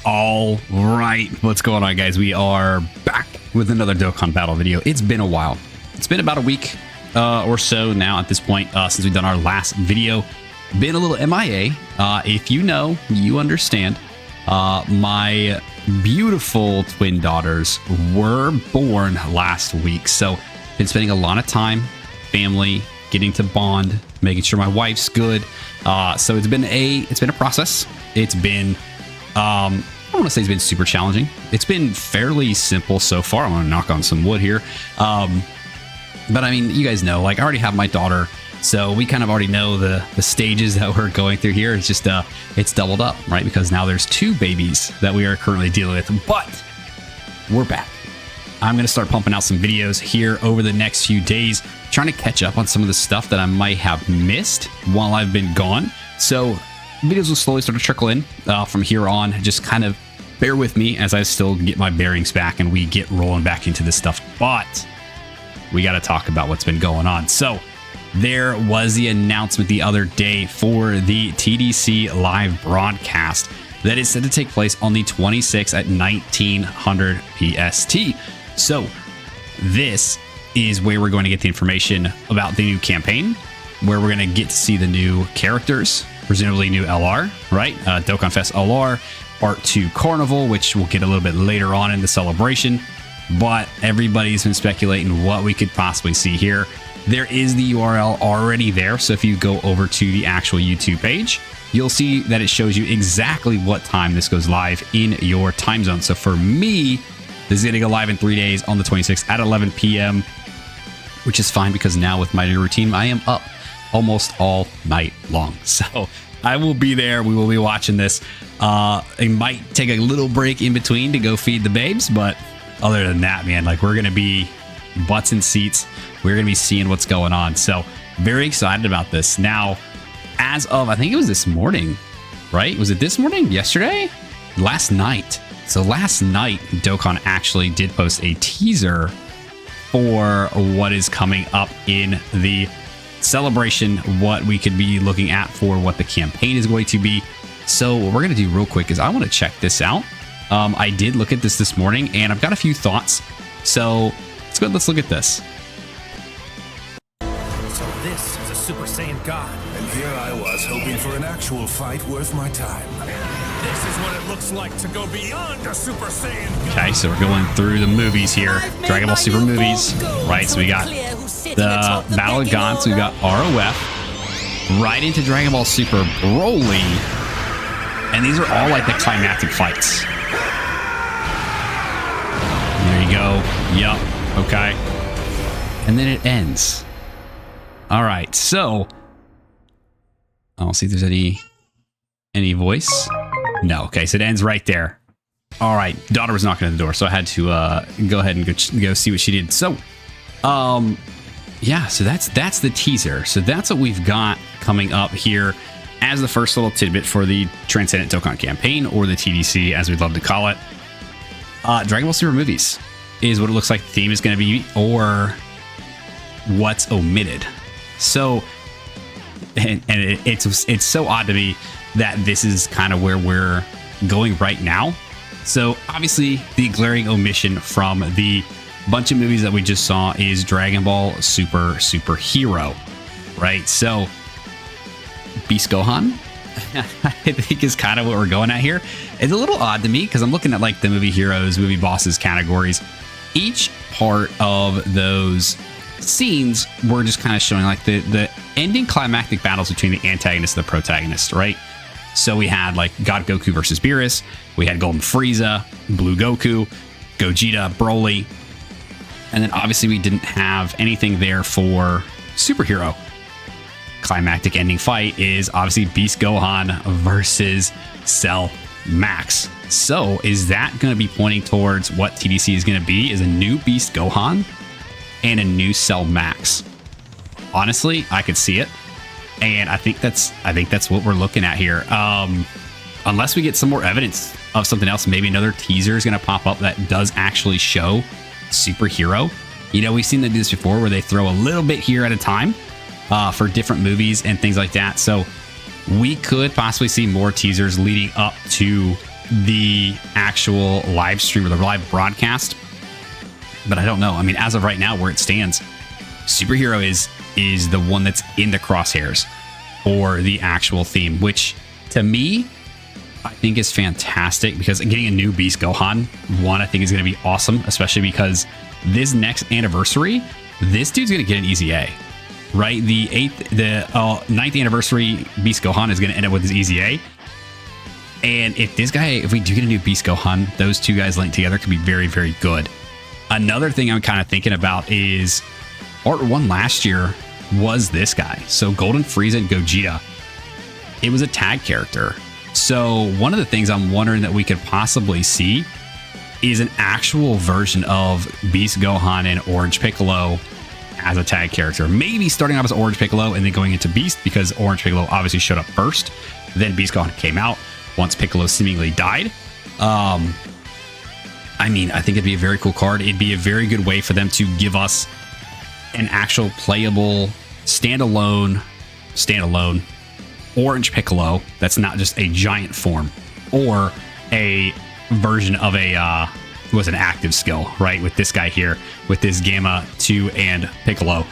All right, what's going on, guys? We are back with another Dokkan battle video. It's been a while. It's been about a week or so now at this point since we've done our last video. Been a little MIA. If you know, you understand. My beautiful twin daughters were born last week, so been spending a lot of time, family, getting to bond, making sure my wife's good. So it's been a process. It's been I don't want to say it's been super challenging. It's been fairly simple so far. I'm going to knock on some wood here. But I mean, you guys know, like, I already have my daughter, so we kind of already know the stages that we're going through here. It's just, it's doubled up, right? Because now there's two babies that we are currently dealing with, but we're back. I'm going to start pumping out some videos here over the next few days, trying to catch up on some of the stuff that I might have missed while I've been gone. So videos will slowly start to trickle in from here on. Just kind of bear with me as I still get my bearings back and we get rolling back into this stuff. But we got to talk about what's been going on. So there was the announcement the other day for the TDC live broadcast that is set to take place on the 26th at 1900 PST. So this is where we're going to get the information about the new campaign, where we're going to get to see the new characters, presumably new LR, right? Dokkan Fest LR, Part 2 Carnival, which we'll get a little bit later on in the celebration. But everybody's been speculating what we could possibly see here. There is the URL already there, so if you go over to the actual YouTube page, you'll see that it shows you exactly what time this goes live in your time zone. So for me, this is going to go live in 3 days on the 26th at 11 p.m., which is fine because now with my new routine, I am up almost all night long. So I will be there. We will be watching this. It might take a little break in between to go feed the babes, but other than that, man, like, we're going to be butts in seats. We're going to be seeing what's going on. So very excited about this. Now, as of, I think it was this morning, right? Was it this morning? Yesterday? Last night. So last night, Dokkan actually did post a teaser for what is coming up in the celebration, what we could be looking at for what the campaign is going to be. So what we're going to do real quick is I want to check this out. I did look at this morning and I've got a few thoughts. So let's go. Let's look at this. So this is a Super Saiyan God. And here I was hoping for an actual fight worth my time. This is what it looks like to go beyond a Super Saiyan God. Okay, so we're going through the movies here. Dragon Ball Super movies, right? So we got the Battle of Gods, we got ROF, right into Dragon Ball Super Broly, and these are all like the climactic fights. There you go. Yup. Okay. And then it ends. All right. So I'll see if there's any voice. No. Okay. So it ends right there. All right. Daughter was knocking at the door, so I had to go ahead and go see what she did. So, yeah. So that's the teaser. So that's what we've got coming up here as the first little tidbit for the Transcendent Dokkan campaign, or the TDC, as we'd love to call it. Dragon Ball Super movies is what it looks like the theme is going to be, or what's omitted. So, and it's so odd to me that this is kind of where we're going right now. So obviously the glaring omission from the bunch of movies that we just saw is Dragon Ball Super Hero, right? So Beast Gohan, I think, is kind of what we're going at here. It's a little odd to me because I'm looking at like the movie heroes, movie bosses categories. Each part of those scenes were just kind of showing like the ending climactic battles between the antagonist and the protagonist, right? So we had like God Goku versus Beerus, we had Golden Frieza, Blue Goku, Gogeta, Broly, and then obviously we didn't have anything there for superhero. Climactic ending fight is obviously Beast Gohan versus Cell Max. So is that going to be pointing towards what TDC is going to be, is a new Beast Gohan and a new Cell Max? Honestly, I could see it, and I think that's what we're looking at here. Unless we get some more evidence of something else, maybe another teaser is going to pop up that does actually show superhero. You know, we've seen them do this before, where they throw a little bit here at a time for different movies and things like that. So we could possibly see more teasers leading up to the actual live stream or the live broadcast. But I don't know. I mean, as of right now, where it stands, Superhero is the one that's in the crosshairs for the actual theme, which to me, I think is fantastic because getting a new Beast Gohan, one, I think is going to be awesome, especially because this next anniversary, this dude's going to get an easy A, right? The 9th anniversary Beast Gohan is going to end up with his easy A. And if we do get a new Beast Gohan, those two guys linked together could be very, very good. Another thing I'm kind of thinking about is Part 1 last year was this guy. So Golden Frieza and Gogeta, it was a tag character. So one of the things I'm wondering that we could possibly see is an actual version of Beast Gohan and Orange Piccolo as a tag character. Maybe starting off as Orange Piccolo and then going into Beast, because Orange Piccolo obviously showed up first. Then Beast Gohan came out once Piccolo seemingly died. I mean, I think it'd be a very cool card. It'd be a very good way for them to give us an actual playable standalone Orange Piccolo that's not just a giant form, or a version of an active skill, right? With this guy here, with this Gamma 2 and Piccolo.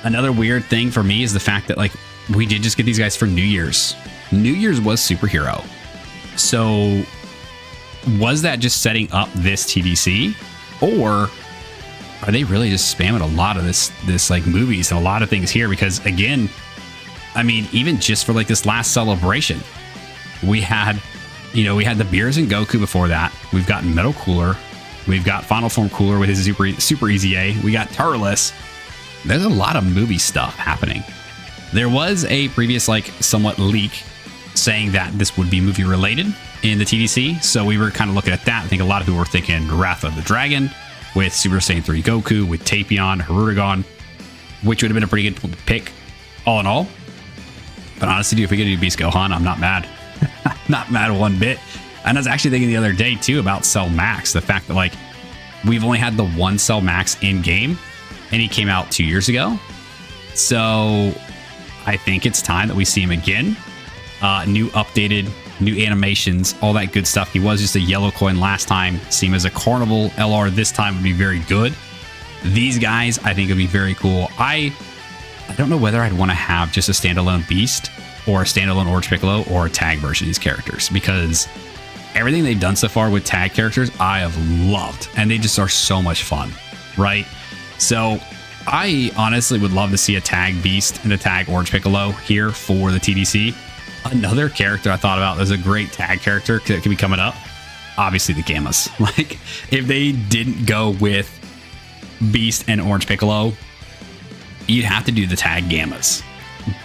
Another weird thing for me is the fact that, like, we did just get these guys for New Year's. New Year's was Superhero. So was that just setting up this TDC, or are they really just spamming a lot of this like movies and a lot of things here? Because again, I mean, even just for like this last celebration, we had the Beers and Goku before that. We've got Metal Cooler. We've got Final Form Cooler with his super easy A. We got Turles. There's a lot of movie stuff happening. There was a previous like somewhat leak saying that this would be movie related in the TDC. So we were kind of looking at that. I think a lot of people were thinking Wrath of the Dragon with Super Saiyan 3 Goku, with Tapion, Hirudegon, which would have been a pretty good pick all in all. But honestly, dude, if we get a new Beast Gohan, I'm not mad. Not mad one bit. And I was actually thinking the other day too about Cell Max, the fact that like we've only had the one Cell Max in game and he came out 2 years ago. So I think it's time that we see him again. New updated, new animations, all that good stuff. He was just a yellow coin last time. See him as a Carnival LR this time would be very good. These guys, I think, would be very cool. I don't know whether I'd want to have just a standalone Beast or a standalone Orange Piccolo or a tag version of these characters, because everything they've done so far with tag characters, I have loved, and they just are so much fun, right? So I honestly would love to see a tag Beast and a tag Orange Piccolo here for the TDC. Another character I thought about as a great tag character that could be coming up, obviously the Gammas. Like, if they didn't go with Beast and Orange Piccolo, you'd have to do the tag Gammas.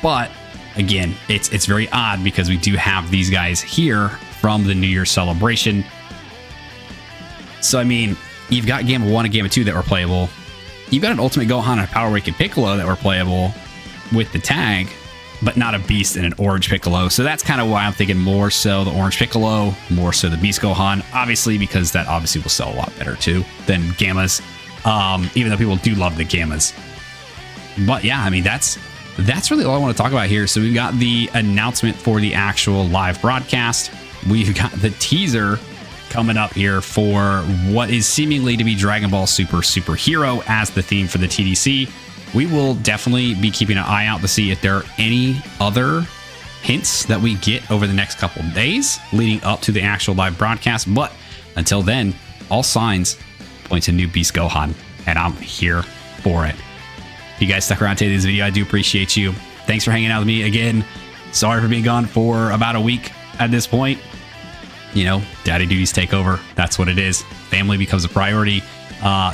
But again, it's very odd because we do have these guys here from the New Year's celebration. So I mean, you've got Gamma 1 and Gamma 2 that were playable. You've got an Ultimate Gohan and a Power Awakened Piccolo that were playable with the tag, but not a Beast and an Orange Piccolo. So that's kind of why I'm thinking more so the Orange Piccolo, more so the Beast Gohan, obviously, because that obviously will sell a lot better too than Gammas, even though people do love the Gammas. But yeah, I mean, that's really all I want to talk about here. So we've got the announcement for the actual live broadcast. We've got the teaser coming up here for what is seemingly to be Dragon Ball Super Superhero as the theme for the TDC. We will definitely be keeping an eye out to see if there are any other hints that we get over the next couple of days leading up to the actual live broadcast. But until then, all signs point to new Beast Gohan, and I'm here for it. If you guys stuck around to this video, I do appreciate you. Thanks for hanging out with me again. Sorry for being gone for about a week at this point. You know, daddy duties take over. That's what it is. Family becomes a priority.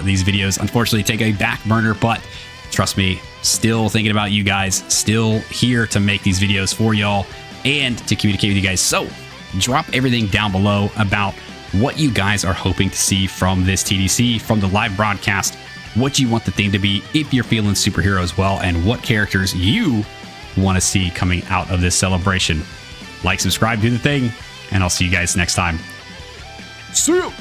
These videos, unfortunately, take a back burner, but trust me, still thinking about you guys, still here to make these videos for y'all and to communicate with you guys. So drop everything down below about what you guys are hoping to see from this TDC, from the live broadcast, what you want the theme to be if you're feeling superhero as well, and what characters you want to see coming out of this celebration. Like, subscribe, do the thing, and I'll see you guys next time. See you!